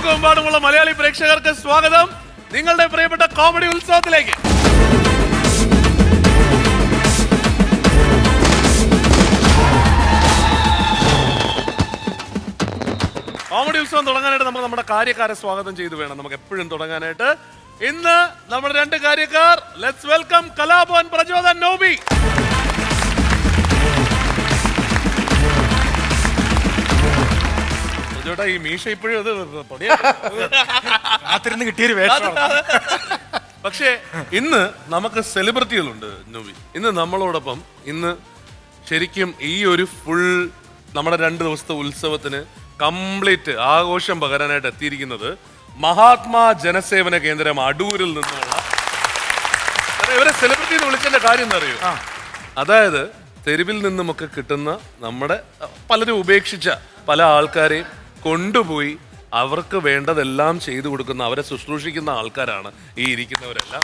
ലോകമെമ്പാടുമുള്ള മലയാളി പ്രേക്ഷകർക്ക് സ്വാഗതം നിങ്ങളുടെ പ്രിയപ്പെട്ട കോമഡി ഉത്സവത്തിലേക്ക്. കോമഡി ഉത്സവം തുടങ്ങാനായിട്ട് നമുക്ക് നമ്മുടെ കാര്യക്കാരെ സ്വാഗതം ചെയ്തു വേണം നമുക്ക് എപ്പോഴും തുടങ്ങാനായിട്ട്. ഇന്ന് നമ്മുടെ രണ്ട് കാര്യക്കാർ, ലെറ്റ്സ് വെൽക്കം കലാഭവൻ പ്രചോദൻ നോബി. ചേട്ടാ ഈ മീശ ഇപ്പോഴും അത് കാത്തിരുന്ന് കിട്ടിയൊരു വേഷം. പക്ഷേ ഇന്ന് നമുക്ക് സെലിബ്രിറ്റികളുണ്ട് നോബി. ഇന്ന് നമ്മളോടൊപ്പം ഇന്ന് ശരിക്കും ഈ ഒരു ഫുൾ നമ്മുടെ 2 ദിവസത്തെ ഉത്സവത്തിന് കംപ്ലീറ്റ് ആഘോഷം പകരാനായിട്ട് എത്തിയിരിക്കുന്നത് മഹാത്മാ ജനസേവന കേന്ദ്രം അടൂരിൽ നിന്നുള്ള ഇവരെ സെലിബ്രിറ്റി എന്ന് വിളിച്ചതിന്റെ കാര്യം എന്താ അറിയോ? അതായത് തെരുവിൽ നിന്നുമൊക്കെ കിട്ടുന്ന നമ്മുടെ പലരും ഉപേക്ഷിച്ച പല ആൾക്കാരെയും കൊണ്ടുപോയി അവർക്ക് വേണ്ടതെല്ലാം ചെയ്തു കൊടുക്കുന്ന, അവരെ ശുശ്രൂഷിക്കുന്ന ആൾക്കാരാണ് ഈ ഇരിക്കുന്നവരെല്ലാം.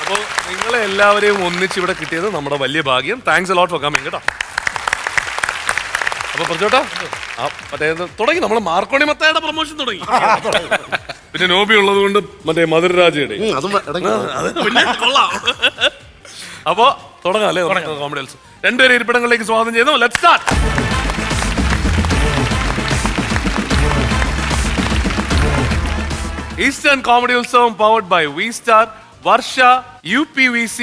അപ്പോൾ നിങ്ങളെ എല്ലാവരെയും ഒന്നിച്ച് ഇവിടെ കിട്ടിയത് നമ്മുടെ വലിയ ഭാഗ്യം. Thanks a lot for coming കേട്ടോ. അപ്പൊ പറഞ്ഞോട്ടാ മറ്റേ തുടങ്ങി നമ്മൾ മാർക്കോണി മത്തായുടെ പ്രൊമോഷൻ തുടങ്ങി. പിന്നെ നോബി ഉള്ളത് കൊണ്ട് മറ്റേ മധുരരാജയുടെ കൊള്ളാം. അപ്പോ തുടങ്ങാം അല്ലേ കോമഡി ഉത്സവം. രണ്ടുപേരെ ഇരിപ്പിടങ്ങളിലേക്ക് സ്വാഗതം ചെയ്യുന്നു. Let's start. ഈസ്റ്റേൺ കോമഡി ഉത്സവം powered by V star, Varsha, UPVC,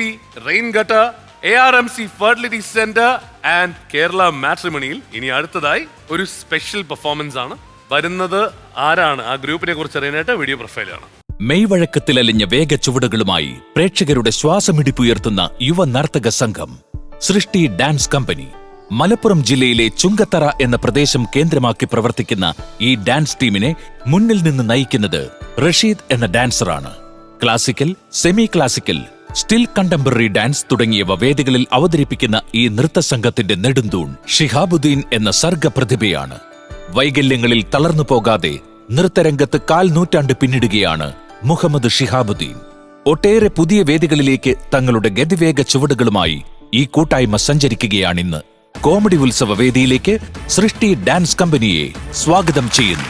rain gutter, ARMC fertility centre and Kerala മാട്രിമണിയിൽ ഇനി അടുത്തതായി ഒരു സ്പെഷ്യൽ പെർഫോമൻസ് ആണ് വരുന്നത്. ആരാണ് ആ ഗ്രൂപ്പിനെ കുറിച്ച് അറിയാനായിട്ട് വീഡിയോ പ്രൊഫൈലാണ്. മെയ്വഴക്കത്തിലലിഞ്ഞ വേഗ ചുവടുകളുമായി പ്രേക്ഷകരുടെ ശ്വാസമിടിപ്പുയർത്തുന്ന യുവ നർത്തക സംഘം സൃഷ്ടി ഡാൻസ് കമ്പനി. മലപ്പുറം ജില്ലയിലെ ചുങ്കത്തറ എന്ന പ്രദേശം കേന്ദ്രമാക്കി പ്രവർത്തിക്കുന്ന ഈ ഡാൻസ് ടീമിനെ മുന്നിൽ നിന്ന് നയിക്കുന്നത് റഷീദ് എന്ന ഡാൻസറാണ്. Classical, semi classical, still contemporary dance തുടങ്ങിയവ വേദികളിൽ അവതരിപ്പിക്കുന്ന ഈ നൃത്തസംഘത്തിന്റെ നെടുന്തൂൺ ഷിഹാബുദ്ദീൻ എന്ന സർഗപ്രതിഭയാണ്. വൈകല്യങ്ങളിൽ തളർന്നു പോകാതെ നൃത്തരംഗത്ത് 1/4 നൂറ്റാണ്ട് പിന്നിടുകയാണ് മുഹമ്മദ് ഷിഹാബുദ്ദീൻ. ഒട്ടേറെ പുതിയ വേദികളിലേക്ക് തങ്ങളുടെ ഗതിവേഗ ചുവടുകളുമായി ഈ കൂട്ടായ്മ സഞ്ചരിക്കുകയാണിന്ന്. കോമഡി ഉത്സവ വേദിയിലേക്ക് സൃഷ്ടി ഡാൻസ് കമ്പനിയെ സ്വാഗതം ചെയ്യുന്നു.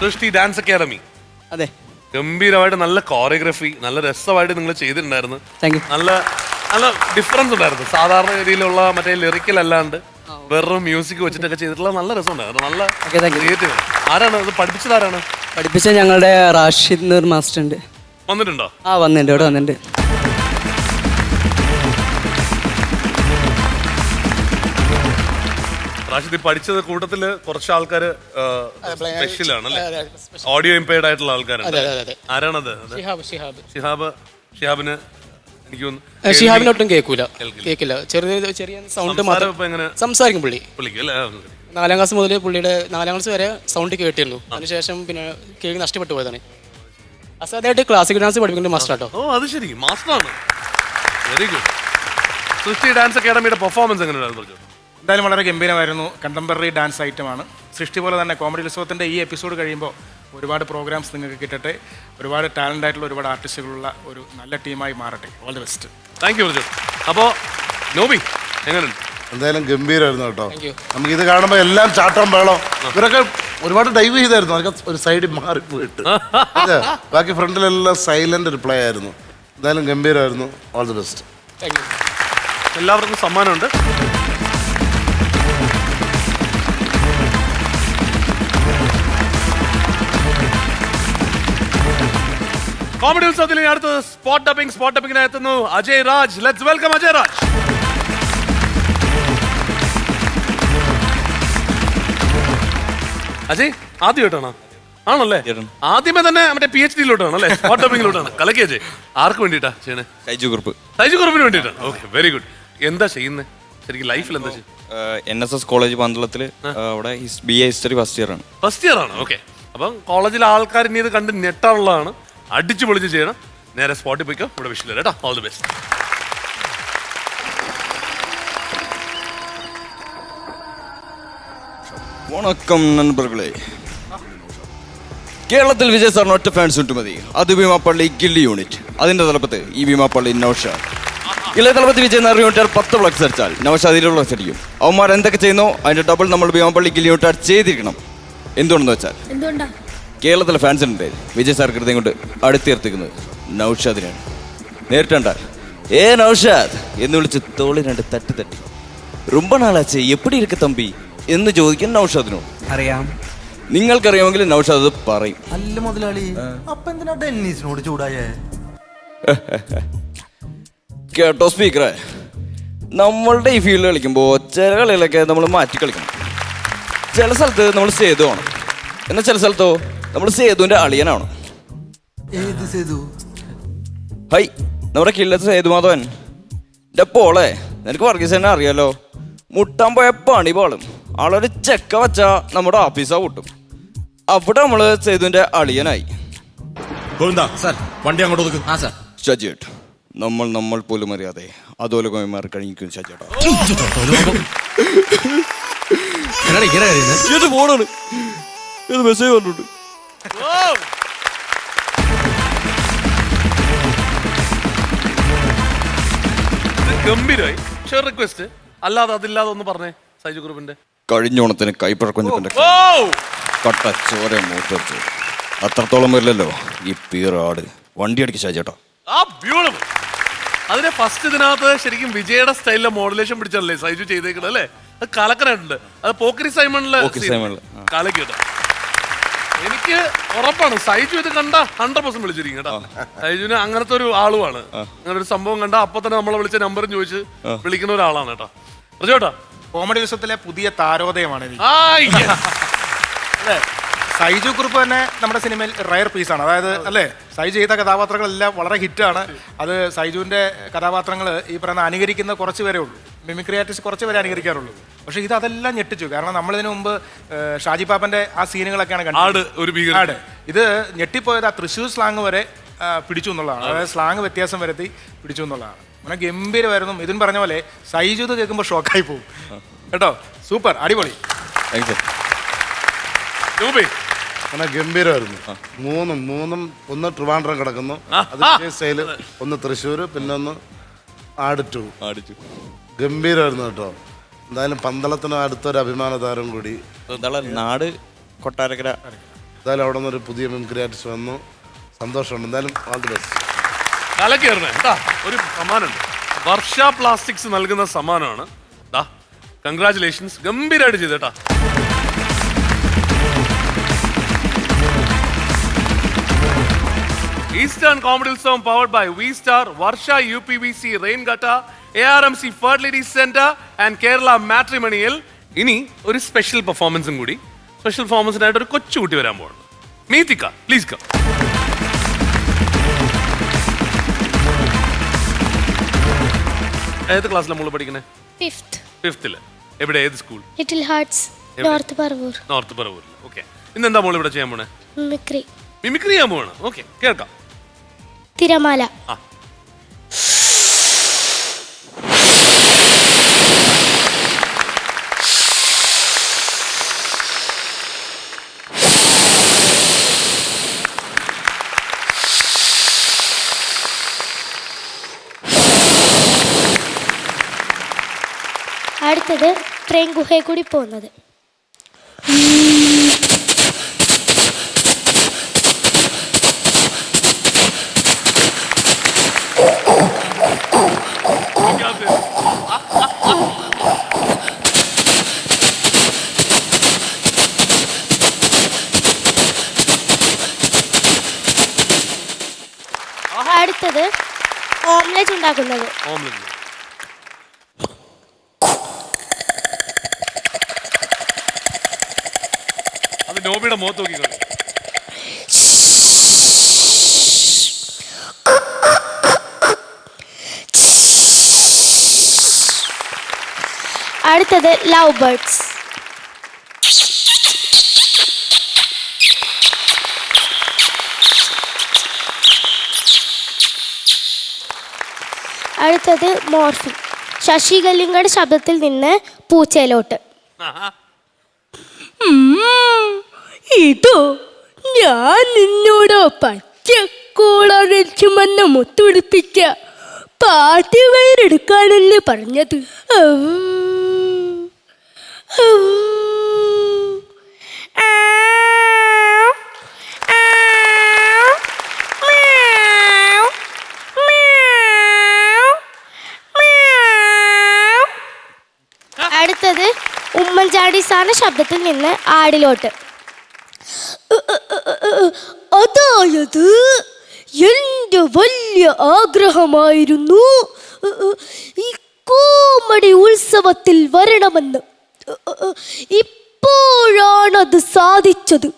സൃഷ്ടി ഡാൻസ് അക്കാദമി. അതെ, ഗംഭീരമായിട്ട് നല്ല കോറിയോഗ്രഫി, നല്ല രസമായിട്ട് നിങ്ങൾ ചെയ്തിട്ടുണ്ടായിരുന്നു. Thank you. നല്ല നല്ല ഡിഫറൻസ് ഉണ്ടായിരുന്നു. സാധാരണ രീതിയിലുള്ള മറ്റേ ലിറിക്കൽ അല്ലാണ്ട് വെറും മ്യൂസിക് വെച്ചിട്ടൊക്കെ ചെയ്തിട്ടുള്ള നല്ല രസമുണ്ടായിരുന്നു. നല്ല ക്രിയേറ്റീവ്. ആരാണ് ഇത് പഠിപ്പിച്ചത്? ആരാണ് പഠിപ്പിച്ച? ഞങ്ങളുടെ റാഷിദ് നൂർ മാസ്റ്റർ ഉണ്ട്. വന്നിട്ടുണ്ടോ? ആ വന്നിട്ടുണ്ട്, ഇവിടെ വന്നിട്ടുണ്ട്. റാഷിദ് പഠിച്ചത് കൂട്ടത്തില് കുറച്ച് ആൾക്കാര് സ്പെഷ്യലാണ് അല്ലേ? ഓഡിയോ ഇമ്പയർഡ് ആയിട്ടുള്ള ആൾക്കാരുണ്ട്. ആരാണത്? ഷിഹാബിന് എനിക്ക് തോന്നുന്നു ഷിഹാബിനൊട്ടും കേൾക്കില്ല. ചെറിയ സൗണ്ട് മാത്രം സംസാരിക്കും പുള്ളി. 4ാം ക്ലാസ് മുതൽ പുള്ളിയുടെ 4ാം ക്ലാസ് വരെ സൗണ്ട് കേട്ടിരുന്നു. അതിനുശേഷം പിന്നെ കേൾവി നഷ്ടപ്പെട്ടു പോയതാണ്. അസാധാരണമായിട്ട് ക്ലാസിക്കൽ ഡാൻസ് പഠിപ്പിക്കുന്ന മാസ്റ്റർ ആട്ടോ. ഓ, അത് ശരി, മാസ്റ്ററാണ്. Very good. സൃഷ്ടി ഡാൻസ് അക്കാദമിയുടെ പെർഫോമൻസ് എങ്ങനെയായിരുന്നു? എന്തായാലും വളരെ ഗംഭീരമായിരുന്നു. കണ്ടംപററി ഡാൻസ് ഐറ്റമാണ്. സൃഷ്ടി പോലെ തന്നെ കോമഡി ഉത്സവത്തിൻ്റെ ഈ എപ്പിസോഡ് കഴിയുമ്പോൾ ഒരുപാട് പ്രോഗ്രാംസ് നിങ്ങൾക്ക് കിട്ടട്ടെ. ഒരുപാട് ടാലൻ്റ് ആയിട്ടുള്ള ഒരുപാട് ആർട്ടിസ്റ്റുകളുള്ള ഒരു നല്ല ടീമായി മാറട്ടെ. All the best. Thank you. അപ്പോൾ നോബി എങ്ങനെയുണ്ട്? എന്തായാലും ഗംഭീരമായിരുന്നു കേട്ടോ. നമുക്ക് ഇത് കാണുമ്പോൾ എല്ലാം ചാട്ടം വേളോ. ഇവരൊക്കെ ഒരുപാട് ഡൈവ് ചെയ്തായിരുന്നു. അതൊക്കെ ഒരു സൈഡിൽ മാറിപ്പോയിട്ട് അതെ, ബാക്കി ഫ്രണ്ടിലെല്ലാം സൈലന്റ് റിപ്ലൈ ആയിരുന്നു. എന്തായാലും ഗംഭീരമായിരുന്നു. All the best. എല്ലാവർക്കും സമ്മാനമുണ്ട്. കോമഡി ഉത്സവത്തിൽ അടുത്ത് സ്പോട്ട് ഡബിങ്ങിന് എത്തുന്നു അജയ് രാജ്. Let's welcome Ajay Raj. അജയ് ആദ്യമായിട്ടാണോ? ആണല്ലേ? ആദ്യമേ തന്നെ മറ്റേ PhD-ലോട്ടാണ് അല്ലേ? സ്പോട്ട് ഡബിങ്ങിലോട്ടാണ്. കലക്കി അജയ്. ആർക്ക് വേണ്ടിയിട്ടാ ചെയ്യണേ? സൈജു കുറുപ്പിന് വേണ്ടിയിട്ടാണ്. Okay, very good. എന്താ ചെയ്യുന്നത് ശരിക്കും ലൈഫിൽ? എന്താ ചെയ്യുന്നത്? NSS കോളേജ് പന്തളത്തിൽ അവിടെ BA ഹിസ്റ്ററി ഫസ്റ്റ് ഇയർ ആണ്. ഓക്കെ, അപ്പം കോളേജിലെ ആൾക്കാർ ഇനി ഇത് കണ്ട് ഞെട്ടാനുള്ളതാണ്. അടിച്ചു പൊളിച്ച് ചെയ്യണം. നേരെ സ്പോട്ടിൽ പോയിക്കോ. ഇവിടെ വിഷയം കേട്ടോ. All the best. വണക്കം നண்பர்களே. കേരളത്തിൽ വിജയ് സാറിന് ഒറ്റ ഫാൻസ് ഉണ്ട് മതി. അത് ഭീമാപ്പള്ളി ഗില്ലി യൂണിറ്റ്. അതിന്റെ തലപ്പത്ത് ഈ ഭീമാപ്പള്ളി നൗഷാദ്. ഇളയ തലപ്പത്ത് വിജയ് നായർ യൂണിറ്റ് 10 ഫ്ലക്സ് അടിച്ചാൽ നൗഷാദ് 20 ഫ്ലക്സ് അടിക്കും. അവന്മാർ എന്തൊക്കെ ചെയ്യുന്നോ അതിന്റെ ഡബിൾ നമ്മൾ ഭീമാപ്പള്ളി ഗില്ലി യൂണിറ്റ് ചെയ്തിരിക്കണം. എന്തുകൊണ്ടെന്ന് വെച്ചാൽ കേരളത്തിലെ ഫാൻസിനുണ്ട് വിജയ് സാർ കൃത്യം കൊണ്ട് അടുത്തിർത്തിക്കുന്നത് നൗഷാദിനാണ്. നേരിട്ടുണ്ടാൽ നൗഷാദ് എന്ന് വിളിച്ച് തോളി 2 തട്ടി റുമ്പ നാളാച്ചേ എപ്പിടി ഇരിക്ക തമ്പി എന്ന് ചോദിക്കാൻ നൗഷാദിനോട് അറിയാം. നിങ്ങൾക്കറിയാമെങ്കിൽ നൗഷാദ് അത് പറയും. അല്ല മുതലാളി, അപ്പൊ എന്തിനാ ഡെന്നീസിനോട് ചൂടായേ? കേട്ടോ സ്പീക്കറെ, നമ്മളുടെ ഈ ഫീൽഡ് കളിക്കുമ്പോൾ ചില കളികളൊക്കെ നമ്മൾ മാറ്റി കളിക്കണം. ചില സ്ഥലത്ത് നമ്മൾ സേതു ആണ്, എന്നാൽ ചില സ്ഥലത്തോ നമ്മൾ സേതുവിന്റെ അളിയനാണ്. ഏത് സേതു? ഹൈ, നമ്മുടെ കില്ലത്ത് സേതുമാധവൻ. എൻ്റെ പോളെ, നിനക്ക് വർഗീസ് തന്നെ അറിയാലോ. മുട്ടാൻ പോയ പണി പോളും. ആളൊരു ചെക്ക വെച്ചാൽ നമ്മുടെ ഓഫീസാ കൂട്ടും. അവിടെ നമ്മൾ സേതുവിന്റെ അളിയനായി. ഗോവിന്ദ സാർ വണ്ടി അങ്ങോട്ട് ഒതുക്ക്. ആ സാർ. ഷാജിയേട്ട് നമ്മൾ പോലും അറിയാതെ അതുപോലെ കോയമാർ കഴിഞ്ഞിരിക്കും ഷാജിയേട്ടാ. ഇത് ഫോണാണ്, ഇത് മെസ്സേജ് പറഞ്ഞിട്ടുണ്ട്. ഗംഭീരമായി. ഷെയർ റിക്വസ്റ്റ് അല്ലാതെ അതില്ലാതെ ഒന്ന് പറഞ്ഞേ സൈജു ഗ്രൂപ്പിന്റെ. കഴിഞ്ഞ ഓണത്തിന് കൈപ്പഴക്കുഞ്ഞിന്റെ കട്ട ചോര മൂത്തച്ച് അത്രത്തോളം വരില്ലല്ലോ ഈ പീറാട്. വണ്ടി അടിക്ക് ഷാജിയേട്ടാ. ബ്യൂട്ടിഫുൾ. അതിനെ ഫസ്റ്റ് ഇതിനകത്ത് ശരിക്കും വിജയുടെ സ്റ്റൈലിലെ മോഡുലേഷൻ പിടിച്ചല്ലേ സൈജു ചെയ്തേക്കണത് അല്ലേ? അത് കലക്കനായിട്ടുണ്ട്. അത് പോക്കരി സൈമണില് കലക്കിട്ടോ. എനിക്ക് ഉറപ്പാണ് സൈജു ഇത് കണ്ട 100% വിളിച്ചിരിക്കും കേട്ടോ. സൈജുവിന് അങ്ങനത്തെ ഒരു ആളുമാണ്. അങ്ങനെ ഒരു സംഭവം കണ്ട അപ്പൊ തന്നെ നമ്മളെ വിളിച്ച നമ്പറും ചോദിച്ച് വിളിക്കുന്ന ഒരാളാണ് കേട്ടോ. ചേട്ടാ കോമഡി ഉത്സവത്തിലെ പുതിയ താരോദയമാണ് എനിക്ക്. അല്ലേ, സൈജു കുറുപ്പ് തന്നെ നമ്മുടെ സിനിമയിൽ റയർ പീസാണ്. അതായത് അല്ലേ, സൈജു ചെയ്ത കഥാപാത്രങ്ങളെല്ലാം വളരെ ഹിറ്റാണ്. അത് സൈജുവിൻ്റെ കഥാപാത്രങ്ങൾ ഈ പറയുന്ന അനുകരിക്കുന്ന കുറച്ച് പേരേ ഉള്ളൂ. മിമിക്രി ആർട്ടിസ്റ്റ് കുറച്ച് പേരെ അനുകരിക്കാറുള്ളൂ. പക്ഷേ ഇത് അതെല്ലാം ഞെട്ടിച്ചു. കാരണം നമ്മളിതിനു മുമ്പ് ഷാജി പാപ്പൻ്റെ ആ സീനുകളൊക്കെയാണ് കണ്ടത്. ഇത് ഞെട്ടിപ്പോയത് ആ തൃശ്ശൂർ സ്ലാങ് വരെ പിടിച്ചു എന്നുള്ളതാണ്. അതായത് സ്ലാങ് വ്യത്യാസം വരുത്തി പിടിച്ചു എന്നുള്ളതാണ്. അങ്ങനെ ഗംഭീരമായിരുന്നു. ഇതിന് പറഞ്ഞ പോലെ സൈജു ഇത് കേൾക്കുമ്പോൾ ഷോക്കായി പോകും കേട്ടോ. സൂപ്പർ, അടിപൊളി. അങ്ങനെ ഗംഭീരമായിരുന്നു. മൂന്നും ഒന്ന് ട്രിവാൻഡ്രം കിടക്കുന്നു, അതിന്റെ സ്റ്റൈല്, ഒന്ന് തൃശ്ശൂർ, പിന്നെ ഒന്ന് ആടിച്ചു. ഗംഭീരമായിരുന്നു കേട്ടോ. എന്തായാലും പന്തളത്തിന് അടുത്തൊരു അഭിമാന താരം കൂടി നാട് കൊട്ടാരക്കര. എന്തായാലും അവിടെ നിന്നൊരു പുതിയ മിമിക്രി ആർട്ടിസ്റ്റ് വന്നു. സന്തോഷമുണ്ട്. എന്തായാലും ഓൾ ദി ബെസ്റ്റ്. ഒരു സമ്മാനമുണ്ട്. വർഷ പ്ലാസ്റ്റിക്സ് നൽകുന്ന സമ്മാനമാണ്. കൺഗ്രാറ്റുലേഷൻസ്, ഗംഭീരമായിട്ട് ചെയ്തേട്ടാ. Eastern Comedy Utsavam powered by V-Star, Varsha UPVC Raingata, ARMC Fertility Center and Kerala Matrimonial. ഇനി ഒരു സ്പെഷ്യൽ പെർഫോമൻസും കൂടി. സ്പെഷ്യൽ പെർഫോമൻസിനായിട്ട് ഒരു കൊച്ചുകുട്ടി വരാൻ പോകുന്നു. Meethika, please come. ഏത് ക്ലാസ്സിലാണ് മോള് പഠിക്കണേ? ഫിഫ്ത്തില്. എവിടെ, ഏത് school? Little hearts, north Paravur. North പറവൂരിൽ. ഓക്കെ. ഇന്ന് എന്താ മോള് ഇവിടെ ചെയ്യാൻ പോണേ? മിമിക്രി ചെയ്യാൻ പോവാണ്. ഓക്കെ, കേൾക്കാം. തിരമാല. അടുത്തത് ട്രെയിൻ ഗുഹയെ കൂടി പോകുന്നത്. അടുത്തത് ഓംലെറ്റ് ഉണ്ടാക്കുന്നത്. അത് നോബിയുടെ മുഖത്ത് നോക്കിക്കോളൂ. അടുത്തത് ലവ് ബേർഡ്സ്. അടുത്തത് മോർഫിംഗ്. ശശി കല്ലിങ്കയുടെ ശബ്ദത്തിൽ നിന്ന് പൂച്ചയിലോട്ട്. ഇതോ ഞാൻ നിന്നോട് പച്ചക്കോളന്ന് മുത്തുപിടിപ്പിച്ച പാർട്ടി വയറെടുക്കാനല്ലേ പറഞ്ഞത്. അടുത്തത് ഉമ്മൻചാണ്ടി സാറിന്റെ ശബ്ദത്തിൽ നിന്ന് ആടിലോട്ട്. അതായത് എൻ്റെ വലിയ ആഗ്രഹമായിരുന്നു ഈ കോമഡി ഉത്സവത്തിൽ വരണമെന്ന്. ഇപ്പോഴാണത് സാധിച്ചത്.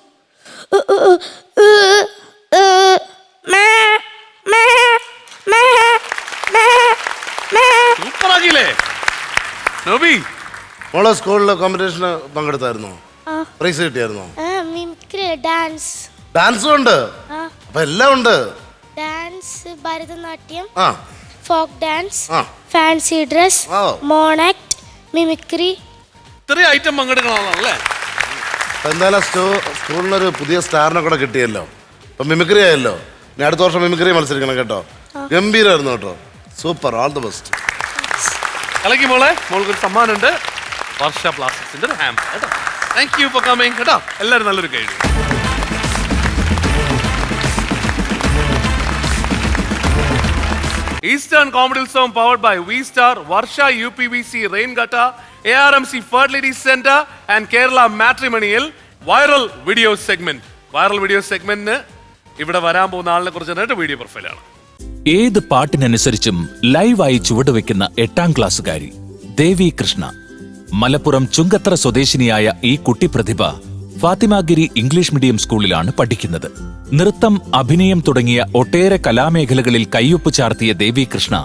മോളെ സ്കൂളിലെ കോമ്പറ്റീഷന് പങ്കെടുത്തായിരുന്നോ? പ്രൈസ് കിട്ടിയായിരുന്നോ? ഡാൻസ്. ഡാൻസും ഉണ്ട്. അപ്പൊ എല്ലാം ഉണ്ട്. ഡാൻസ്, ഭരതനാട്യം, ആ ഫോക്ക് ഡാൻസ്, ആ. ഫാൻസി ഡ്രസ്, ഓ. Mono act, mimicry. ഇത്രയും ഐറ്റം പങ്കെടുക്കുന്ന ആളാണല്ലേ? അപ്പൊ എന്തായാലും സ്കൂളിനൊരു പുതിയ സ്റ്റാറിനെ കൂടെ കിട്ടിയല്ലോ. ഇപ്പൊ മിമിക്രി ആയല്ലോ. ഇനി അടുത്ത വർഷം മിമിക്രി മത്സരിക്കണം കേട്ടോ. ഗംഭീരമായിരുന്നു കേട്ടോ. Super, all the best. കളിക്ക് മോളെ, മോൾക്കൊരു സമ്മാനമുണ്ട്. വർഷ പ്ലാസ്റ്റിക്സിന്റെ ഒരു ഹാമ്പർ കേട്ടോ. താങ്ക് യു ഫോർ കമ്മിങ് കേട്ടോ. എല്ലാവരും നല്ലൊരു കൈയ്യടി. ഈസ്റ്റേൺ കോമഡി ഉത്സവം powered by V star, Varsha UPVC rain gutter, ARMC fertility centre and Kerala മാട്രിമണിയിൽ viral video segment. Viral video സെഗ്മെന്റിന് ഇവിടെ വരാൻ പോകുന്ന ആളിനെ കുറിച്ച് വീഡിയോ പ്രൊഫൈലാണ്. ഏത് പാട്ടിനനുസരിച്ചും ലൈവായി ചുവടുവെക്കുന്ന 8ാം ക്ലാസ്സുകാരി ദേവി കൃഷ്ണ. മലപ്പുറം ചുങ്കത്തറ സ്വദേശിനിയായ ഈ കുട്ടി പ്രതിഭ ഫാത്തിമാഗിരി ഇംഗ്ലീഷ് മീഡിയം സ്കൂളിലാണ് പഠിക്കുന്നത്. നൃത്തം, അഭിനയം തുടങ്ങിയ ഒട്ടേറെ കലാമേഖലകളിൽ കയ്യൊപ്പ് ചാർത്തിയ ദേവി കൃഷ്ണ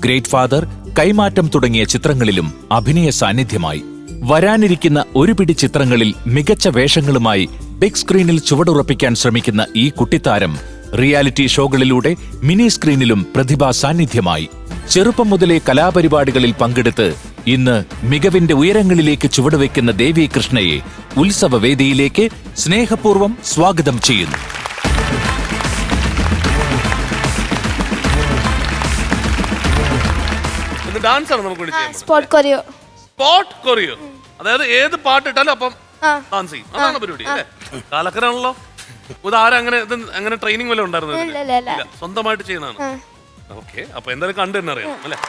ഗ്രേറ്റ് ഫാദർ, കൈമാറ്റം തുടങ്ങിയ ചിത്രങ്ങളിലും അഭിനയ സാന്നിധ്യമായി. വരാനിരിക്കുന്ന ഒരു പിടി ചിത്രങ്ങളിൽ മികച്ച വേഷങ്ങളുമായി ബിഗ് സ്ക്രീനിൽ ചുവടുറപ്പിക്കാൻ ശ്രമിക്കുന്ന ഈ കുട്ടിത്താരം റിയാലിറ്റി ഷോകളിലൂടെ മിനി സ്ക്രീനിലും പ്രതിഭാ സാന്നിധ്യമായി. ചെറുപ്പം മുതലേ കലാപരിപാടികളിൽ പങ്കെടുത്ത് ഇന്ന് മികവിന്റെ ഉയരങ്ങളിലേക്ക് ചുവടുവെക്കുന്ന ദേവി കൃഷ്ണയെ ഉത്സവവേദിയിലേക്ക് സ്നേഹപൂർവ്വം സ്വാഗതം ചെയ്യുന്നു. ഡാൻസ് ആണ് നമുക്ക് സ്പോട്ട് കൊറിയോ. സ്പോട്ട് കൊറിയോ, അതായത് ഏത് പാട്ടിട്ടാലും അപ്പം ഡാൻസ് ചെയ്യും. അതാണ് പരിപാടി അല്ലേ? കാലക്കരാണല്ലോ. അങ്ങനെ ട്രെയിനിങ് വല്ല ഉണ്ടായിരുന്നത്? സ്വന്തമായിട്ട് ചെയ്യുന്നതാണ്. ഓക്കെ, അപ്പൊ എന്തായാലും കണ്ടു തന്നെ അറിയാം അല്ലേ?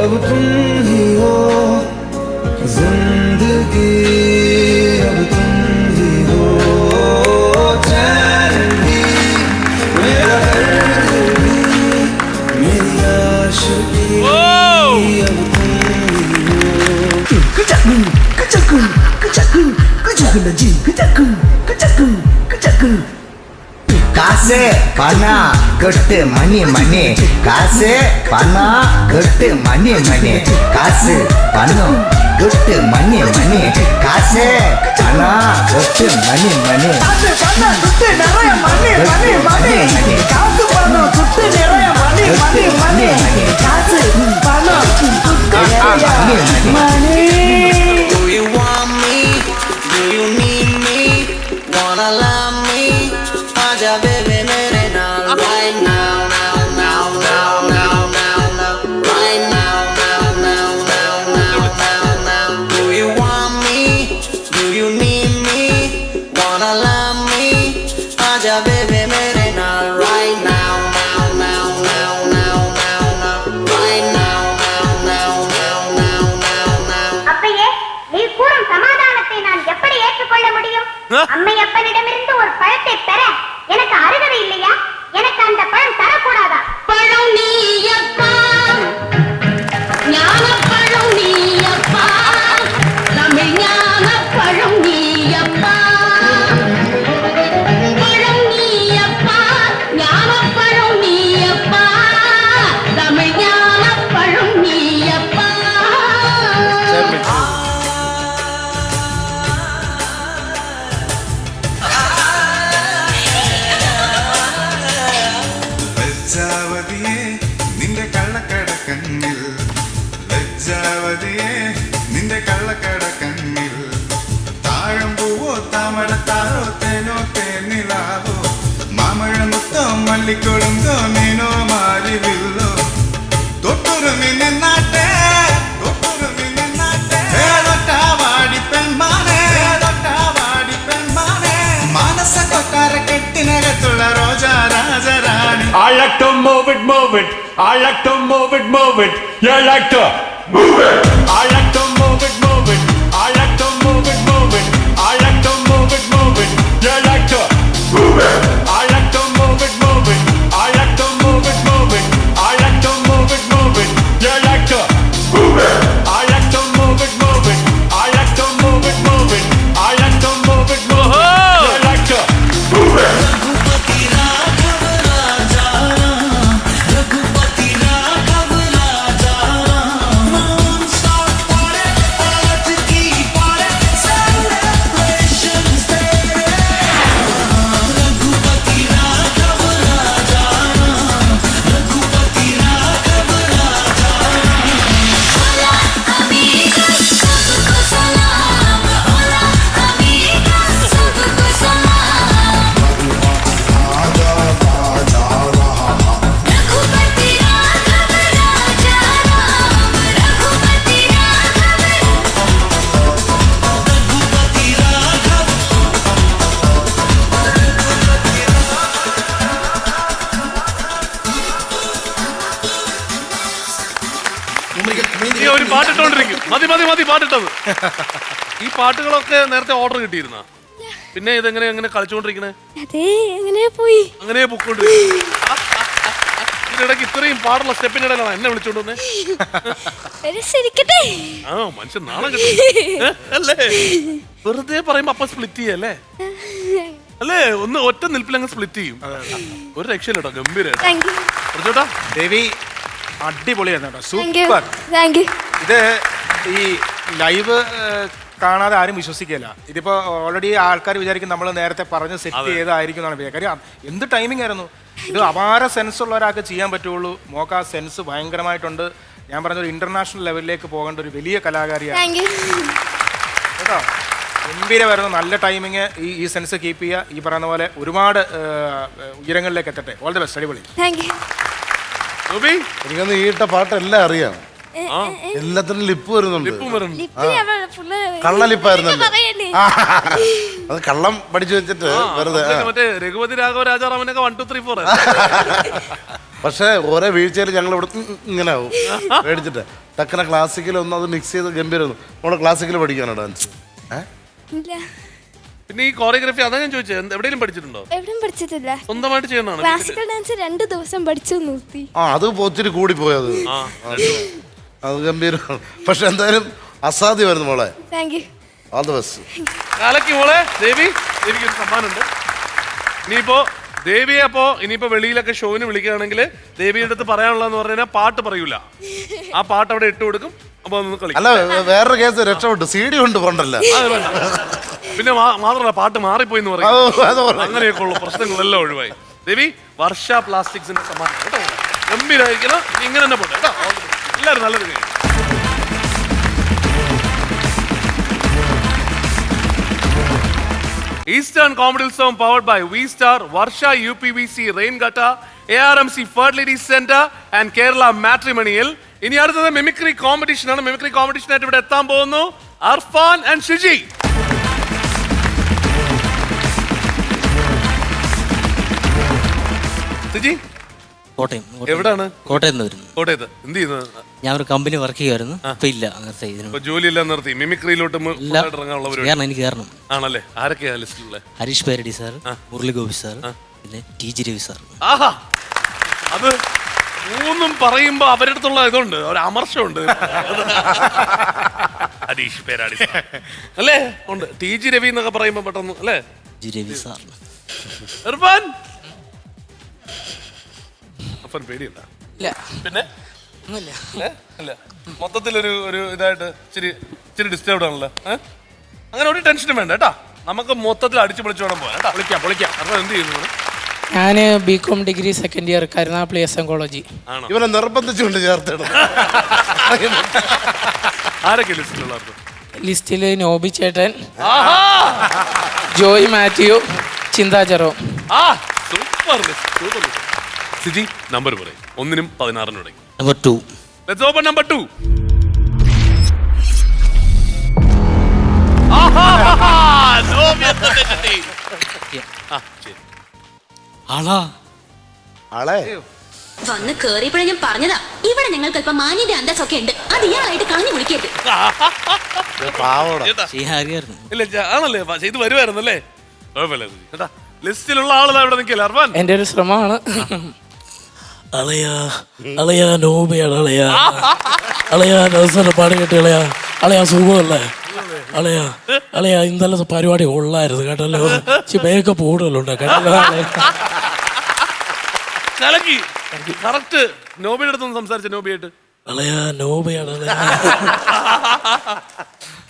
अब तुम ही हो जिंदगी, अब तुम ही हो चैन भी, मेरा दर्द भी, मेरी आशिकी, अब तुम ही हो. Kuchaku, kuchaku, kuchaku, kuchaku na ji, kuchaku, kuchaku, kuchaku. காசு பணம் கொட்டு மணி மணி, காசு பணம் கொட்டு மணி மணி, காசு பணம் கொட்டு மணி மணி, காசு பணம் கொட்டு மணி மணி, காசு பணம் கொட்டு நிறைய மணி மணி மணி, காசு பணம் கொட்டு நிறைய மணி மணி மணி, காசு பணம் கொட்டு நிறைய மணி. Do you want me? Do you need me? Wanna love me? आजा baby मेरे नाल right now now now now now now now right now now now now now now now. Do you want me? Do you need me? Wanna love me? आजा baby मेरे नाल right now now now now now now now right now now now now now now now. அப்பையே நீ கூறும் சமாதானத்தை நான் எப்படி ஏற்றுக்கொள்ள முடியும்? அம்மையப்பனிடமிருந்து ஒரு பழத்தை பெற எனக்கு அருகதை இல்லையா? எனக்கு அந்த பழம் தரக்கூடாதா? பழம் நீ அப்பா ஞான തുള്ളിക്കൊളുന്തോ നീനോ മാറിവില്ലോ തൊട്ടുറുമി നിന്നാട്ടെ തൊട്ടുറുമി നിന്നാട്ടെ ഏതൊട്ടാവാടി പെൺമാനെ ഏതൊട്ടാവാടി പെൺമാനെ മാനസ കൊട്ടാര കെട്ടിനകത്തുള്ള Roja രാജരാണി. I like to move it, move it. I like to move it, move it. You like to move it. I like to move it, move it. I like to move it, move it. I like to move it, move it. You like to move it. I like to move it, move it. I like to move it, move it. I like to move it, move it. You like to move it. I like to move it, move it. I like to move it, move it. I like to move it, move it. You like to move it. നീ ഒരു പാട്ടിട്ടോണ്ടിരിക്കും. മതി മതി മതി പാട്ടിട്ടത്. ഈ പാട്ടുകളൊക്കെ നേരത്തെ order കിട്ടിയിരുന്ന പിന്നെ ഇതെങ്ങനെ എങ്ങനെ കളിച്ചുകൊണ്ടിരിക്കണേ? അതെ എങ്ങനെ പോയി അങ്ങനെ പൊക്കോണ്ടിരിക്കും. ഇതിനിടയ്ക്ക് ഇത്രയും പാടുള്ള സ്റ്റെപ്പിനിടയിലാണ് എന്നെ വിളിച്ചോണ്ട് വന്നേ. ആ മനുഷ്യൻ നാണം കിട്ടും അല്ലേ? വെറുതെ പറയുമ്പോ അപ്പൊ സ്പ്ലിറ്റ് ചെയ്യല്ലേ അല്ലേ? ഒന്ന് ഒറ്റ നിൽപ്പിലങ്ങ് സ്പ്ലിറ്റ് ചെയ്യും. ഒരു രക്ഷയില്ലട്ടോ, ഗംഭീരട്ടോ. ദേവി അടിപൊളിയായിരുന്നു കേട്ടോ, സൂപ്പർ. ഇത് ഈ ലൈവ് കാണാതെ ആരും വിശ്വസിക്കില്ല. ഇതിപ്പോ ഓൾറെഡി ആൾക്കാർ വിചാരിക്കും നമ്മൾ നേരത്തെ പറഞ്ഞ് സെറ്റ് ചെയ്തായിരിക്കും എന്നാണ് വിചാരിക്കുക. കാര്യം എന്ത് ടൈമിംഗ് ആയിരുന്നു ഇത്. അപാര സെൻസ് ഉള്ള ഒരാൾക്ക് ചെയ്യാൻ പറ്റുള്ളൂ. മോക്ക് ആ സെൻസ് ഭയങ്കരമായിട്ടുണ്ട്. ഞാൻ പറഞ്ഞൊരു ഇന്റർനാഷണൽ ലെവലിലേക്ക് പോകേണ്ട ഒരു വലിയ കലാകാരിയാണ് കേട്ടോ. ഗംഭീരമായിരുന്നു, നല്ല ടൈമിങ്. ഈ സെൻസ് കീപ്പ് ചെയ്യുക. ഈ പറയുന്ന പോലെ ഒരുപാട് ഉയരങ്ങളിലേക്ക് എത്തട്ടെ. All the best. അടിപൊളി. എനിക്കൊന്ന് ഈട്ട പാട്ടെല്ലാം അറിയാം. എല്ലാത്തിനും ലിപ്പ് വരുന്നുണ്ട്. കള്ളലിപ്പായിരുന്നല്ലോ. അത് കള്ളം പഠിച്ചു വെച്ചിട്ട് വെറുതെ. മറ്റേ രഘുപതി രാഘവ രാജാറാമനൊക്കെ 1 2 3 4. പക്ഷെ ഓരോ വീഴ്ചയിൽ ഞങ്ങൾ ഇവിടെ ഇങ്ങനെ ആവും പേടിച്ചിട്ട്. ടക്കന ക്ലാസിക്കൽ ഒന്ന് അത് മിക്സ് ചെയ്ത് ഗംഭീരം. നമ്മള് ക്ലാസിക്കൽ പഠിക്കാനോ ഡാൻസ്? പിന്നെ ഈ കോറിയോഗ്രാഫി അതാ ഞാൻ ചോദിച്ചത്, എവിടെയും പഠിച്ചിട്ടുണ്ടോ? എവിടെയും പഠിച്ചിട്ടില്ല. സ്വന്തമായിട്ട് ചെയ്യണോ? ക്ലാസിക്കൽ ഡാൻസ് 2 ദിവസം പഠിച്ചു നിർത്തി. അത് ഒത്തിരി കൂടി പോയത്. അത് ഗംഭീരം. പക്ഷെ എന്തായാലും അസാധ്യമായിരുന്നു മോളെ. All the best. കാലയ്ക്ക് മോളെ ദേവി, എനിക്കൊരു സമ്മാനമുണ്ട്. ഇനിയിപ്പോ ദേവിയെ ഇനിയിപ്പോ വെളിയിലൊക്കെ ഷോവിന് വിളിക്കുകയാണെങ്കിൽ ദേവിയുടെ അടുത്ത് പറയാനുള്ളതെന്ന് പറഞ്ഞാൽ പാട്ട് പറയൂല. ആ പാട്ട് അവിടെ ഇട്ട് കൊടുക്കും. അപ്പൊ അല്ല, വേറൊരു കേസ് രക്ഷപ്പെട്ടു. CD കൊണ്ട് പോണ്ടല്ല. പിന്നെ മാത്രമല്ല പാട്ട് മാറിപ്പോയി എന്ന് പറയും. അങ്ങനെയൊക്കെ ഉള്ള പ്രശ്നങ്ങളെല്ലാം ഒഴിവായി. ദേവി, വർഷ പ്ലാസ്റ്റിക്സിന്റെ സമ്മാനം കേട്ടോ. ഗംഭീരമായിരിക്കണം. ഇങ്ങനെ തന്നെ പോട്ടെ കേട്ടോ. എല്ലാവരും നല്ലത് കഴിയും. Eastern Comedy Song powered by V-Star, Varsha UPVC Raingata, ARMC Fertility Center and Kerala Matrimonial. ഇനി അടുത്തത് മിമിക്രി കോമ്പറ്റീഷൻ ആണ്. മിമിക്രി കോമ്പറ്റീഷൻ ആയിട്ട് ഇവിടെ എത്താൻ പോകുന്നു അർഫാൻ ആൻഡ് ഷിജി. ഷിജി കോട്ടയം. എവിടാണ്? കോട്ടയത്ത് നിന്ന് വരുന്നു. കോട്ടയത്ത് എന്ത് ചെയ്യുന്നത്? ഞാൻ ഒരു കമ്പനി വർക്ക് ചെയ്യുമായിരുന്നു. ഇപ്പൊ ഇല്ല, ജോലിയെല്ലാം നിർത്തി മിമിക്രിയിലോട്ട് എനിക്ക് കയറണം. ആണല്ലേ? ആരൊക്കെയാ ലിസ്റ്റിലുള്ളത്? ഹരീഷ് പേരടി സാർ, മുരളി ഗോപി സാർ, പിന്നെ TG രവി സാർ. ആഹാ, അത് മൂന്നും പറയുമ്പോ അവരുടെ അടുത്തുള്ള ഇതുണ്ട്, ഒരു അമർഷമുണ്ട്. ഹരീഷ് പേരാടി അല്ലേ? ഉണ്ട്. TG രവി എന്നൊക്കെ പറയുമ്പോ പെട്ടെന്ന് അല്ലേ? രവി സാർ. ഇർഫാൻ പേടിയുണ്ട? പിന്നെ മൊത്തത്തിലൊരു ഇതായിട്ട് ഇച്ചിരി ഡിസ്റ്റർബ്ഡ് ആണല്ലോ. അങ്ങനെ ഒരു ടെൻഷനും വേണ്ട കേട്ടാ. നമുക്ക് മൊത്തത്തിൽ അടിച്ചു പൊളിച്ചോടാൻ പോകാം കേട്ടോ. പൊളിക്കാം. അർഫാൻ എന്ത് ചെയ്യുന്നു? ഞാൻ BCom degree second year Karunagappally SM college. ഇവരെ നിർബന്ധിച്ചുകൊണ്ട് ചേർത്തിടും. ആരൊക്കെ ലിസ്റ്റിലുള്ള? ലിസ്റ്റില് നോബി ചേട്ടൻ, Joy Mathew, Chintha Jero. Super list. Siji number പറയും 1-നും 16-നും ഇടയ്ക്ക്. നമ്പർ 2. Let's open number 2. ആളെ വന്ന് കേറിയപ്പോഴേ ഞാൻ പറഞ്ഞതാ, ഇവിടെ ഞങ്ങൾക്ക് അല്പം മാന്യത അന്തസ്സൊക്കെ ഉണ്ട്, അത് ഇയാളായിട്ട് കളഞ്ഞു വിളിക്കരുത്. പാവോടാ. അറിയായിരുന്നു. ഇല്ല ആണല്ലേ ഇത് വരുമായിരുന്നല്ലേ? കുഴപ്പമില്ല ചേട്ടാ. ലിസ്റ്റിലുള്ള ആള് ഇവിടെ നിൽക്കില്ല. അർഫാൻ എൻ്റെ ഒരു ശ്രമമാണ്. അളയാ നോബിയാണ് അളയാ നഴ്സറിന്റെ പാട് കേട്ട് അളയാ സുഖമല്ലേ അളയാ ഇന്നലത്തെ പരിപാടി കൊള്ളായിരുന്നു കേട്ടല്ലോ. മേക്കപ്പ് കൂടുതലുണ്ട് കേട്ടല്ലോ. കറക്റ്റ് നോബിയുടെ അടുത്തൊന്ന് സംസാരിച്ച നോബിയായിട്ട്. അളയാ നോബിയാണ്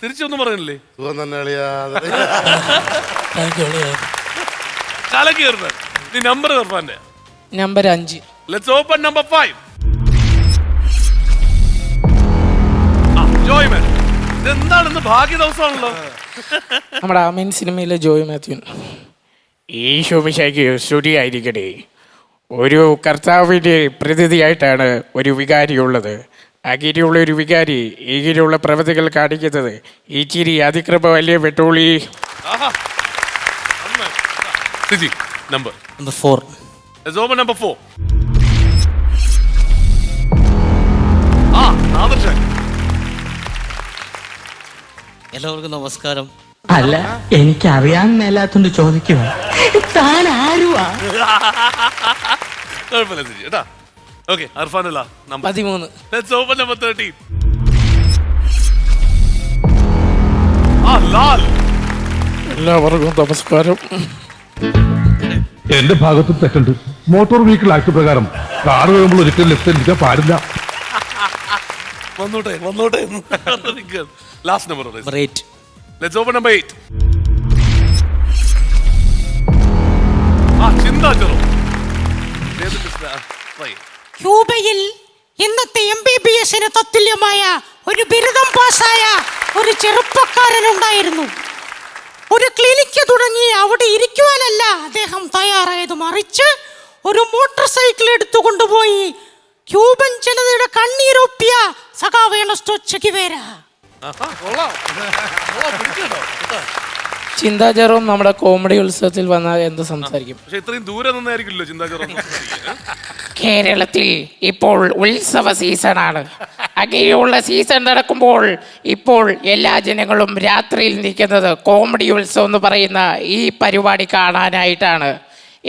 തിരിച്ചൊന്നും പറയുന്നില്ലേ? സുഖം തന്നെ അളിയാ. താങ്ക് യു അളയാ. കലക്കി ഇർഫാൻ. നീ നമ്പർ ഇർഫാന്റെ number 5. Let's open number 5. Joyman, ഇതെന്താണ് ഇന്ന് ഭാഗ്യ ദിവസമാണല്ലോ. നമ്മുടെ ആമീൻ സിനിമയിലെ ജോയ് മാത്യു. ഈ ശോഭിശയ്ക്ക് സ്തുതിയായിരിക്കട്ടെ. ഒരു കർത്താവിൻ്റെ പ്രതിനിധിയായിട്ടാണ് ഒരു വികാരിയുള്ളത്. അകിരിയുള്ള ഒരു വികാരി ഈകിരിയുള്ള പ്രവൃത്തികൾ കാണിക്കുന്നത് ഇച്ചിരി അതിക്രമമല്ലേ വെട്ടോളി. Siji number 4. Let's open number 4. എല്ലാവർക്കും നമസ്കാരം. അല്ല എനിക്കറിയാൻ മേലാത്തോണ്ട് ചോദിക്കുക താൻ ആരുവാ? കുഴപ്പമില്ല സിജി കേട്ടാ. ഓക്കെ അർഫാനുള്ള number 13. Let's open number 13. Lal. എല്ലാവർക്കും നമസ്കാരം. എന്റെ ഭാഗത്തും തെറ്റുണ്ട്. മോട്ടോർ വെഹിക്കിൾ ആക്ട് പ്രകാരം കാർ വരുമ്പോൾ ഒരിക്കലും ലെഫ്റ്റ് അടിക്കാൻ പാടില്ല. വന്നോട്ടെ. Last number 8. Let's open number 8. ചിന്താ ചെറു. ക്യൂബയിൽ ഇന്നത്തെ MBBS തത്തുല്യമായ ഒരു ബിരുദം പാസ്സായ ഒരു ചെറുപ്പക്കാരനുണ്ടായിരുന്നു. ഒരു ക്ലിനിക്ക് തുടങ്ങി അവിടെ ഇരിക്കുവാനല്ല അദ്ദേഹം തയ്യാറായത്, മറിച്ച് ഒരു മോട്ടോർ സൈക്കിൾ എടുത്തുകൊണ്ടുപോയി ക്യൂബൻ ജനതയുടെ കണ്ണീരൊപ്പിയ സഖാവ് എർണസ്റ്റോ ചെ ഗിവേര. ചിന്താ ജെറോം നമ്മുടെ കോമഡി ഉത്സവത്തിൽ വന്നാൽ എന്ത് സംസാരിക്കും? പക്ഷെ ഇത്രയും ദൂരെ നിന്നായിരിക്കില്ലോ ചിന്താ ചെറു. കേരളത്തിൽ ഇപ്പോൾ ഉത്സവ സീസണാണ്. അങ്ങനെയുള്ള സീസൺ നടക്കുമ്പോൾ ഇപ്പോൾ എല്ലാ ജനങ്ങളും രാത്രിയിൽ നിൽക്കുന്നത് കോമഡി ഉത്സവം എന്ന് പറയുന്ന ഈ പരിപാടി കാണാനായിട്ടാണ്.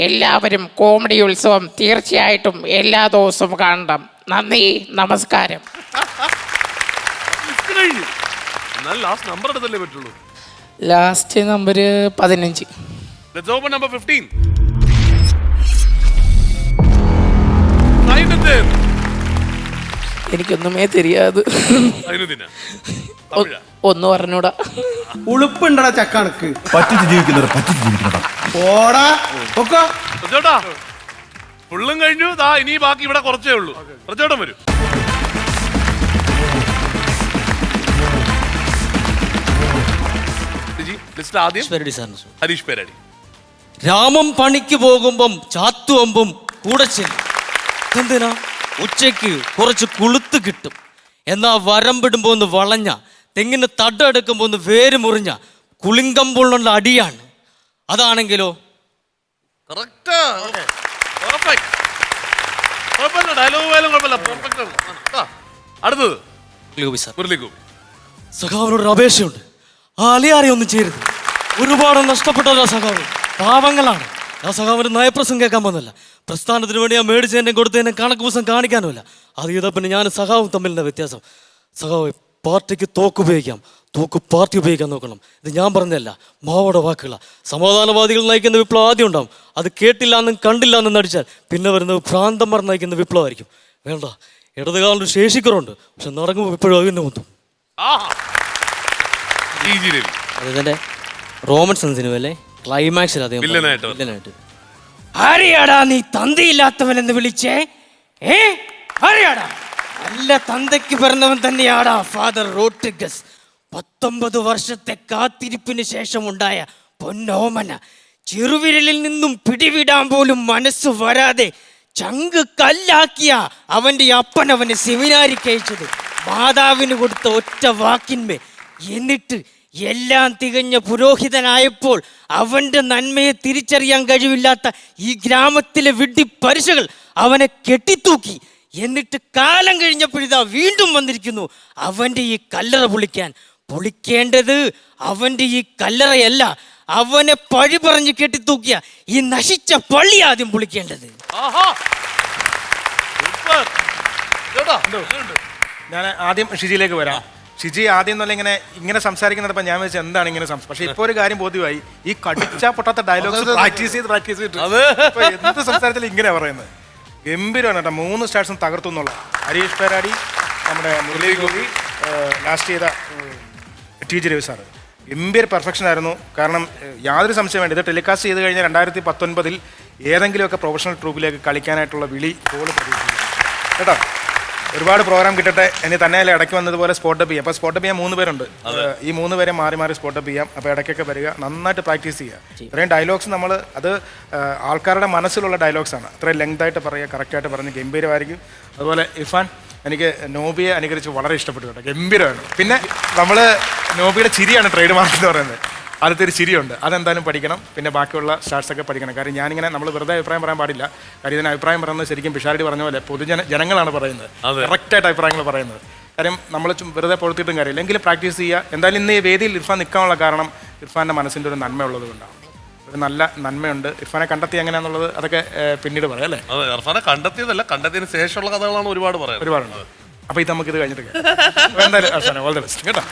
എല്ലാവരും കോമഡി ഉത്സവം തീർച്ചയായിട്ടും എല്ലാ ദിവസവും കാണണം. നന്ദി, നമസ്കാരം. ലാസ്റ്റ് നമ്പർ എടുത്തല്ലേ പറ്റുള്ളൂ. Last number 15. Let's open number 15. എനിക്കൊന്നുമേ தெரியாது. ഒന്നും പറഞ്ഞൂടാ. ഉളുപ്പുണ്ടടാ ചക്കണക്ക് പറ്റിച്ച് ജീവിക്കുന്നവർ ഓടാ ചേട്ടാ ഫുള്ളും കഴിഞ്ഞു. ഇനി ബാക്കി ഇവിടെ കുറച്ചേ ഉള്ളൂ. കുറച്ചോട്ടം വരും. ഹരീഷ് പേരാടി. രാമം പണിക്ക് പോകുമ്പം ചാത്തുവമ്പും കൂടെ ചെല്ലും. എന്തിനാ? ഉച്ചയ്ക്ക് കുറച്ച് കൊളുത്ത് കിട്ടും. എന്നാ വരമ്പിടുമ്പോ ഒന്ന് വളഞ്ഞ, തെങ്ങിന് തട്ടെടുക്കുമ്പോ ഒന്ന് വേര് മുറിഞ്ഞ കുളിങ്കമ്പുള്ള അടിയാണ്. അതാണെങ്കിലോ അടുത്തത് സഖാവിനോട് അപേക്ഷയുണ്ട്. ആ അലിയാരെ ഒന്നും ചെയ്യരുത്. ഒരുപാട് നഷ്ടപ്പെട്ടവരാ സഖാവ്. പാവങ്ങളാണ്. ആ സഖാവിന്റെ നയപ്രസം കേൾക്കാൻ വന്നല്ല. പ്രസ്ഥാനത്തിന് വേണ്ടി ഞാൻ മേടിച്ചതിനെ കൊടുത്തതിനെ കണക്ക് പുസ്തകം കാണിക്കാനുമല്ല. അത് ചെയ്താൽ പിന്നെ ഞാൻ സഖാവും തമ്മിലുള്ള വ്യത്യാസം. സഖാവ് പാർട്ടിക്ക് തോക്ക് ഉപയോഗിക്കാം, തോക്ക് പാർട്ടി ഉപയോഗിക്കാൻ നോക്കണം. ഇത് ഞാൻ പറഞ്ഞതല്ല, മാവോടെ വാക്കുകളാ. സമാധാനവാദികൾ നയിക്കുന്ന വിപ്ലവം ആദ്യം ഉണ്ടാവും. അത് കേട്ടില്ല എന്നും കണ്ടില്ല എന്നും നടിച്ചാൽ പിന്നെ വരുന്നത് ഭ്രാന്തന്മാർ നയിക്കുന്ന വിപ്ലവമായിരിക്കും. വേണ്ട, ഇടതുകാലിന് ശേഷിക്കുറുണ്ട്, പക്ഷെ നടക്കുമ്പോൾ എപ്പോഴും അതിന് മുത്തും. അതിന്റെ റോമൻ സിനിമയിലെ ക്ലൈമാക്സിൽ അദ്ദേഹം ആരെയാടാ നീ തന്തയില്ലാത്തവൻ എന്ന് വിളിച്ചേ? ആരെയാടാ? നല്ല തന്തയ്ക്ക് പിറന്നവൻ തന്നെയാടാ ഫാദർ റോഡ്രിഗസ്. 19 വർഷത്തെ കാത്തിരിപ്പിന് ശേഷമുണ്ടായ പൊന്നോമന. ചെറുവിരലിൽ നിന്നും പിടിവിടാൻ പോലും മനസ്സ് വരാതെ ചങ്ക് കല്ലാക്കിയ അവന്റെ അപ്പൻ അവനെ സെമിനാരിക്ക് അയച്ചത് മാതാവിന് കൊടുത്ത ഒറ്റ വാക്കിന്മേ. എന്നിട്ട് എല്ലാം തികഞ്ഞ പുരോഹിതനായപ്പോൾ അവന്റെ നന്മയെ തിരിച്ചറിയാൻ കഴിവില്ലാത്ത ഈ ഗ്രാമത്തിലെ വിഡ്ഢി പരുഷകൾ അവനെ കെട്ടിത്തൂക്കി. എന്നിട്ട് കാലം കഴിഞ്ഞപ്പോഴിതാ വീണ്ടും വന്നിരിക്കുന്നു അവന്റെ ഈ കല്ലറ പൊളിക്കാൻ. പൊളിക്കേണ്ടത് അവന്റെ ഈ കല്ലറയല്ല, അവനെ പഴി പറഞ്ഞ് കെട്ടിത്തൂക്കിയ ഈ നശിച്ച പള്ളി ആദ്യം പൊളിക്കേണ്ടത്. ഞാൻ ആദ്യം ഷിജിയിലേക്ക് വരാം. ഷിജി ആദ്യം എന്നല്ല ഇങ്ങനെ സംസാരിക്കുന്നപ്പോൾ ഞാൻ വെച്ചാൽ എന്താണ് ഇങ്ങനെ പക്ഷേ ഇപ്പോൾ ഒരു കാര്യം ബോധ്യമായി. ഈ കടിച്ചാ പൊട്ടാത്ത ഡയലോഗ്സ് പ്രാക്ടീസ് ചെയ്ത് എന്ത് സംസാരത്തിൽ ഇങ്ങനെ പറയുന്നത് ഗംഭീരമാണ് കേട്ടോ. 3 സ്റ്റാർസും തകർത്തു എന്നുള്ള ഹരീഷ് പേരാടി, നമ്മുടെ മുരളി ഗോപി, ലാസ്റ്റ് ചെയ്ത TG രവി സാറ് ഗംഭീര പെർഫെക്ഷൻ ആയിരുന്നു. കാരണം യാതൊരു സംശയം വേണ്ട, ഇത് ടെലികാസ്റ്റ് ചെയ്ത് കഴിഞ്ഞാൽ 2019 ഏതെങ്കിലുമൊക്കെ പ്രൊഫഷണൽ ട്രൂപ്പിലേക്ക് കളിക്കാനായിട്ടുള്ള വിളി ഇപ്പോൾ പ്രതീക്ഷിക്കുന്നു കേട്ടോ. ഒരുപാട് പ്രോഗ്രാം കിട്ടട്ടെ. ഇനി തന്നെയല്ല ഇടയ്ക്ക് വന്നതുപോലെ സ്പോട്ടപ്പ് ചെയ്യാം. അപ്പോൾ സ്പോട്ടപ്പ് ചെയ്യാൻ 3 പേരുണ്ട്. ഈ 3 പേരെ മാറി മാറി സ്പോട്ടപ്പ് ചെയ്യാം. അപ്പോൾ ഇടയ്ക്കൊക്കെ വരിക, നന്നായിട്ട് പ്രാക്ടീസ് ചെയ്യുക. ഇത്രയും ഡയലോഗ്സ് നമ്മൾ അത് ആൾക്കാരുടെ മനസ്സിലുള്ള ഡയലോഗ്സാണ്. അത്രയും ലെങ്തായിട്ട് പറയുക, കറക്റ്റായിട്ട് പറഞ്ഞ് ഗംഭീരമായിരിക്കും. അതുപോലെ ഇർഫാൻ, എനിക്ക് നോബിയെ അനുകരിച്ച് വളരെ ഇഷ്ടപ്പെട്ടു കേട്ടോ, ഗംഭീരമാണ്. പിന്നെ നമ്മൾ നോബിയുടെ ചിരിയാണ് ട്രേഡ് മാർക്ക് എന്ന് പറയുന്നത്. ആദ്യത്തെ ഒരു ചിരിയുണ്ട്, അതെന്തായാലും പഠിക്കണം. പിന്നെ ബാക്കിയുള്ള സ്റ്റാർട്സൊക്കെ പഠിക്കണം. കാര്യം ഞാനിങ്ങനെ നമ്മൾ വെറുതെ അഭിപ്രായം പറയാൻ പാടില്ല. കാര്യം ഇതിന് അഭിപ്രായം പറയുന്നത് ശരിക്കും പിഷാരടി പറഞ്ഞ പോലെ ജനങ്ങളാണ് പറയുന്നത്, കറക്റ്റായിട്ട് അഭിപ്രായങ്ങൾ പറയുന്നത്. കാര്യം നമ്മൾ വെറുതെ പൊഴുത്തിട്ടും കാര്യമില്ല. എങ്കിലും പ്രാക്ടീസ് ചെയ്യുക. എന്തായാലും ഇന്ന് ഈ വേദിയിൽ ഇർഫാൻ നിൽക്കാനുള്ള കാരണം ഇർഫാൻ്റെ മനസ്സിൻ്റെ ഒരു നന്മ ഉള്ളത് കൊണ്ടാണ്. ഒരു നല്ല നന്മയുണ്ട്. ഇർഫാനെ കണ്ടെത്തി എങ്ങനെയാണെന്നുള്ളത് അതൊക്കെ പിന്നീട് പറയാം അല്ലേ? അതെ, ഇർഫാനെ കണ്ടെത്തിയതല്ല, കണ്ടെത്തിയതിന് ശേഷമുള്ള കഥകളാണ് ഒരുപാടുണ്ട്. അപ്പോൾ ഇത് നമുക്കിത് കഴിഞ്ഞിട്ട് എന്തായാലും ഇർഫാനെ ഓൾ ദി ബെസ്റ്റ് കേട്ടോ.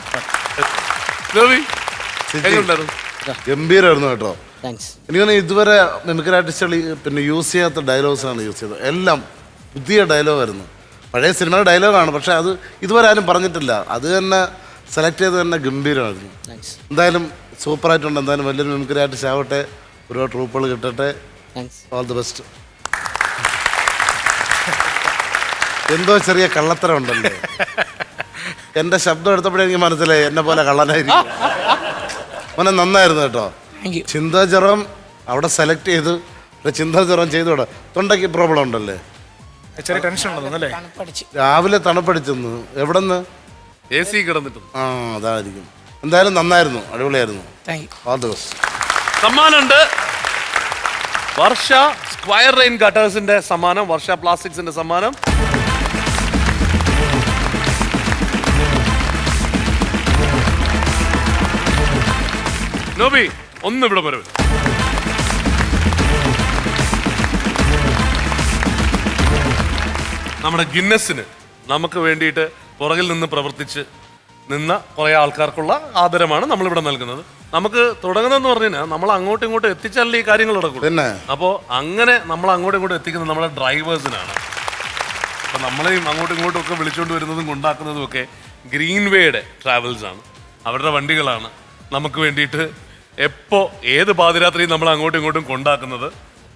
ഗംഭീരമായിരുന്നു കേട്ടോ. എനിക്ക് ഇതുവരെ മിമിക്രി ആർട്ടിസ്റ്റുകൾ പിന്നെ യൂസ് ചെയ്യാത്ത ഡയലോഗ്സാണ് യൂസ് ചെയ്തത്. എല്ലാം പുതിയ ഡയലോഗായിരുന്നു. പഴയ സിനിമയുടെ ഡയലോഗാണ്, പക്ഷെ അത് ഇതുവരെ ആരും പറഞ്ഞിട്ടില്ല. അത് തന്നെ സെലക്ട് ചെയ്ത് തന്നെ ഗംഭീരമായിരുന്നു. എന്തായാലും സൂപ്പറായിട്ടുണ്ട്. എന്തായാലും വലിയൊരു മിമിക്രി ആർട്ടിസ്റ്റ് ആവട്ടെ, ഒരുപാട് ട്രൂപ്പുകൾ കിട്ടട്ടെ. All the best. എന്തോ ചെറിയ കള്ളത്തരം ഉണ്ടല്ലേ? എൻ്റെ ശബ്ദം എടുത്തപ്പോഴേ എനിക്ക് മനസ്സിലായി എന്നെ പോലെ കള്ളനായിരിക്കും. മോനെ നന്നായിരുന്നു കേട്ടോ. ചിന്താ ജെറോം അവിടെ സെലക്ട് ചെയ്ത് ചിന്താ ജെറോം ചെയ്തോടെ. തൊണ്ടയ്ക്ക് പ്രോബ്ലം ഉണ്ടല്ലേ? ചെറിയ ടെൻഷൻ ഉണ്ടല്ലേ? രാവിലെ തണുപ്പടിച്ചെന്ന് എവിടെ നിന്ന്? AC കിടന്നിട്ട്. ആ, അതായിരിക്കും. എന്തായാലും നന്നായിരുന്നു, അടിപൊളിയായിരുന്നു. All the best. സമ്മാനമുണ്ട്. വർഷ സ്ക്വയർ റെയിൻ ഗട്ടേഴ്സിന്റെ സമ്മാനം, വർഷ പ്ലാസ്റ്റിക്സിന്റെ സമ്മാനം. നോബി ഒന്ന് ഇവിടെ വരും. നമ്മുടെ ഗിന്നസിന് നമുക്ക് വേണ്ടിയിട്ട് പുറകിൽ നിന്ന് പ്രവർത്തിച്ച് നിന്ന കുറേ ആൾക്കാർക്കുള്ള ആദരമാണ് നമ്മളിവിടെ നൽകുന്നത്. നമുക്ക് തുടങ്ങുന്നതെന്ന് പറഞ്ഞു കഴിഞ്ഞാൽ നമ്മൾ അങ്ങോട്ടും ഇങ്ങോട്ടും എത്തിച്ചാലേ ഈ കാര്യങ്ങൾ നടക്കുള്ളൂ. അപ്പോൾ അങ്ങനെ നമ്മൾ അങ്ങോട്ടും ഇങ്ങോട്ടും എത്തിക്കുന്നത് നമ്മളെ ഡ്രൈവേഴ്സിനാണ്. അപ്പോൾ നമ്മളെയും അങ്ങോട്ടും ഇങ്ങോട്ടും ഒക്കെ വിളിച്ചുകൊണ്ട് വരുന്നതും കൊണ്ടാക്കുന്നതും ഒക്കെ ഗ്രീൻവേയുടെ ട്രാവൽസ് ആണ്. അവരുടെ വണ്ടികളാണ് നമുക്ക് വേണ്ടിയിട്ട് എപ്പോൾ ഏത് പാതിരാത്രിയും നമ്മൾ അങ്ങോട്ടും ഇങ്ങോട്ടും കൊണ്ടാക്കുന്നത്.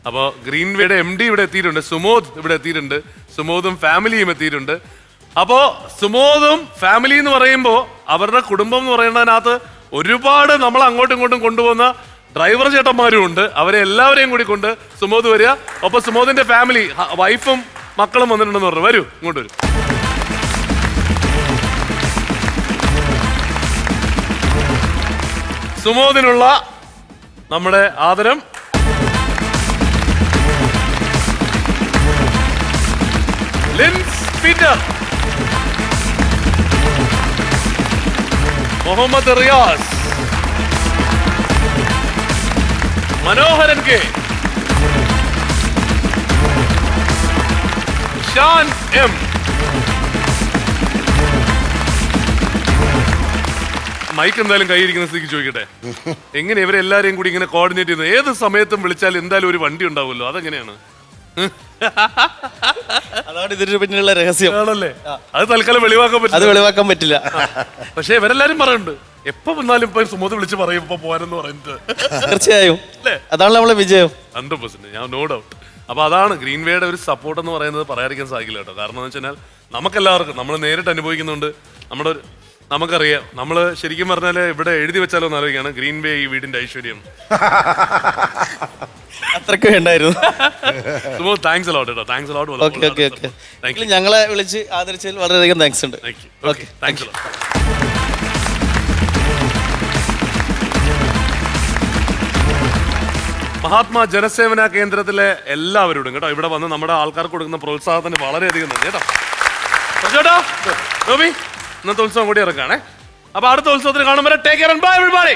അപ്പോൾ ഗ്രീൻവേയുടെ MD ഇവിടെ എത്തിയിട്ടുണ്ട്, സുമോദ് ഇവിടെ എത്തിയിട്ടുണ്ട്, സുമോദും ഫാമിലിയും എത്തിയിട്ടുണ്ട്. അപ്പോൾ സുമോദും ഫാമിലി എന്ന് പറയുമ്പോൾ അവരുടെ കുടുംബം എന്ന് പറയുന്നതിനകത്ത് ഒരുപാട് നമ്മൾ അങ്ങോട്ടും ഇങ്ങോട്ടും കൊണ്ടുപോകുന്ന ഡ്രൈവർ ചേട്ടന്മാരും ഉണ്ട്. അവരെ എല്ലാവരെയും കൂടി കൊണ്ട് സുമോദ് വരിക. അപ്പോൾ സുമോദിന്റെ ഫാമിലി, വൈഫും മക്കളും വന്നിട്ടുണ്ടെന്ന് പറഞ്ഞു. വരൂ, ഇങ്ങോട്ട് വരും. സുമോദിനുള്ള നമ്മുടെ ആദരം. ലിൻസ് പീറ്റർ, മുഹമ്മദ് റിയാസ്, മനോഹരൻ കെ, ഷാൻ M, മൈക്ക് എന്തായാലും കൈയിരിക്കുന്ന സ്ഥിതിക്ക് ചോദിക്കട്ടെ, എങ്ങനെ ഇവരെല്ലാരെയും കൂടി ഇങ്ങനെ കോർഡിനേറ്റ് ചെയ്യുന്നത്? ഏത് സമയത്തും വിളിച്ചാൽ എന്തായാലും ഒരു വണ്ടി ഉണ്ടാവുമല്ലോ, അതെങ്ങനെയാണ്? അതാണ് ഇതിന് പിന്നിലുള്ള രഹസ്യം ആണല്ലേ? അത് തൽക്കാലം വെളിവാക്കാൻ പറ്റില്ല. പക്ഷെ ഇവരെല്ലാരും പറയുന്നുണ്ട്, എപ്പോ വന്നാലും ഇപ്പൊ സുമോദ് വിളിച്ച് പറയും ഇപ്പൊ പോകാനെന്ന് പറഞ്ഞിട്ട്. തീർച്ചയായും അതാണ് നമ്മളെ വിജയം. 100%, ഞാൻ നോ ഡൗട്ട്. അപ്പൊ അതാണ് ഗ്രീൻവേയുടെ ഒരു സപ്പോർട്ട് എന്ന് പറയുന്നത് പറയാതിരിക്കാൻ സാധിക്കില്ല കേട്ടോ. കാരണം എന്ന് വെച്ചാൽ നമുക്കെല്ലാവർക്കും നമ്മൾ നേരിട്ട് അനുഭവിക്കുന്നുണ്ട്. നമ്മുടെ നമുക്കറിയാം, നമ്മള് ശരിക്കും പറഞ്ഞാല് ഇവിടെ എഴുതി വെച്ചാലോ എന്ന് ആലോചിക്കാണ്, ഗ്രീൻ വേ ഈ വീടിന്റെ ഐശ്വര്യം. അത്രക്ക് വേണ്ടായിരുന്നു. താങ്ക്സ് അലോട്ട് കേട്ടോ, താങ്ക്സ് അലോട്ട്. ഓക്കെ ഞങ്ങളെ വിളിച്ച് ആദരിച്ചതിൽ വളരെയധികം താങ്ക്സ് ഉണ്ട്. Okay, thanks a lot. Mahatma Janasevana കേന്ദ്രത്തിലെ എല്ലാവരോടും കേട്ടോ, ഇവിടെ വന്ന് നമ്മുടെ ആൾക്കാർക്ക് കൊടുക്കുന്ന പ്രോത്സാഹനത്തിന് വളരെയധികം നന്ദി കേട്ടോ. ചേട്ടാ നോബി, ഇന്നത്തെ ഉത്സവം കൂടി ഇറക്കാണേ. അപ്പൊ അടുത്ത ഉത്സവത്തിന് കാണുമ്പോൾ take care and bye everybody.